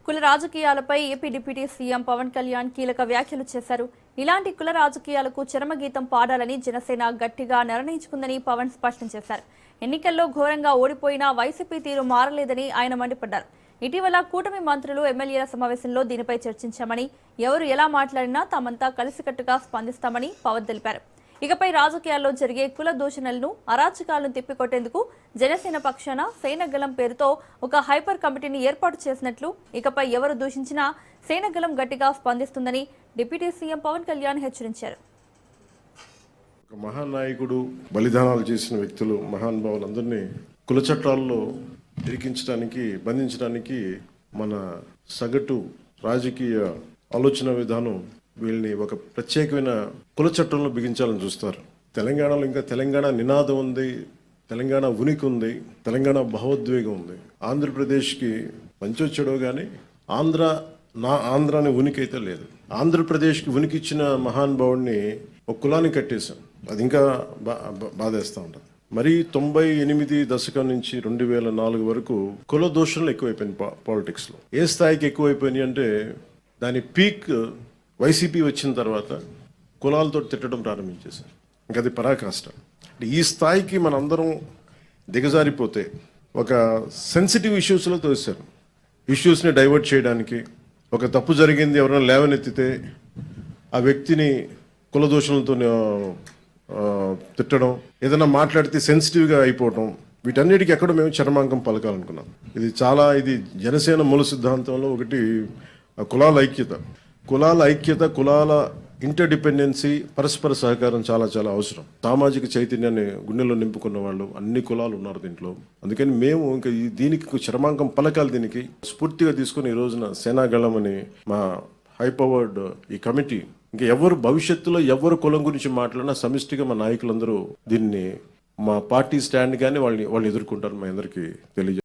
కుల రాజకీయాలపై AP deputy CM Pawan Kalyan కీలక వ్యాఖ్యలు చేశారు. ఇలాంటి కుల రాజకీయాలకు చరమగీతం పాడాలని జనసేన గట్టిగా నిర్ణయించుకుందని పవన్ స్పష్టం చేశారు. ఎన్నికల్లో ఘోరంగా ఓడిపోయినా వైసీపీ తీరు మారలేదని ఆయన మండిపడ్డారు. ఇటీవల కూటమి మంత్రులు ఎమ్మెల్యేల సమావేశంలో దీనిపై చర్చించామని, ఎవరు ఎలా మాట్లాడినా తామంతా కలిసికట్టుగా స్పందిస్తామని పవన్ తెలిపారు. ఇకపై రాజకీయాల్లో జరిగే కుల దూషణలను, అరాచకాలను తిప్పికొట్టేందుకు జనసేన పక్షాన సేనగలం పేరుతో ఒక హైపర్ కమిటీని ఏర్పాటు చేసినట్లు, ఇకపై ఎవరు దూషించినా సేనగలం గట్టిగా స్పందిస్తుందని డిప్యూటీ సీఎం పవన్ కళ్యాణ్ హెచ్చరించారు. మహానాయకుడు, బలిదానాలు చేసిన వ్యక్తులు, మహానుభావులందరినీ కుల చట్టాల్లో ఇరికించడానికి, బంధించడానికి మన సగటు రాజకీయ ఆలోచన విధానం వీళ్ళని ఒక ప్రత్యేకమైన కుల చట్టంలో బిగించాలని చూస్తారు. తెలంగాణలో ఇంకా తెలంగాణ నినాదం ఉంది, తెలంగాణ ఉనికి ఉంది, తెలంగాణ భావోద్వేగం ఉంది. ఆంధ్రప్రదేశ్కి మంచి వచ్చాడో కానీ ఆంధ్ర అనే ఉనికి అయితే లేదు. ఆంధ్రప్రదేశ్కి ఉనికి ఇచ్చిన మహానుభావుడిని ఒక కులాన్ని కట్టేశాం. అది ఇంకా బాధేస్తూ ఉంటుంది. మరి 98 దశకం నుంచి 2004 వరకు కుల దోషణలు ఎక్కువైపోయింది పాలిటిక్స్లో. ఏ స్థాయికి ఎక్కువైపోయినాయి అంటే దాని పీక్ వైసీపీ వచ్చిన తర్వాత కులాలతో తిట్టడం ప్రారంభించేశారు. ఇంకా అది పరాకాష్ట. ఈ స్థాయికి మనందరం దిగజారిపోతే ఒక సెన్సిటివ్ ఇష్యూస్లో తోసారు. ఇష్యూస్ని డైవర్ట్ చేయడానికి, ఒక తప్పు జరిగింది ఎవరైనా లేవనెత్తితే ఆ వ్యక్తిని కుల దోషణలతో తిట్టడం, ఏదైనా మాట్లాడితే సెన్సిటివ్గా అయిపోవడం, వీటన్నిటికీ ఎక్కడ మేము చరమాంకం పలకాలనుకున్నాం. ఇది జనసేన మూల సిద్ధాంతంలో ఒకటి కులాల ఐక్యత, కులాల ఇంటర్డిపెండెన్సీ, పరస్పర సహకారం చాలా చాలా అవసరం. సామాజిక చైతన్యాన్ని గుండెల్లో నింపుకున్న వాళ్ళు అన్ని కులాలు ఉన్నారు దీంట్లో. అందుకని మేము ఇంకా దీనికి చరమాంకం పలకాలి. దీనికి స్ఫూర్తిగా తీసుకుని ఈ రోజున సేనాగళం అని మా హై పవర్డ్ ఈ కమిటీ, ఇంకా ఎవరు భవిష్యత్తులో ఎవరు కులం గురించి మాట్లాడినా సమిష్టిగా మా నాయకులందరూ దీన్ని, మా పార్టీ స్టాండ్ కానీ వాళ్ళు ఎదుర్కొంటారు. మా అందరికీ తెలియజేస్తారు.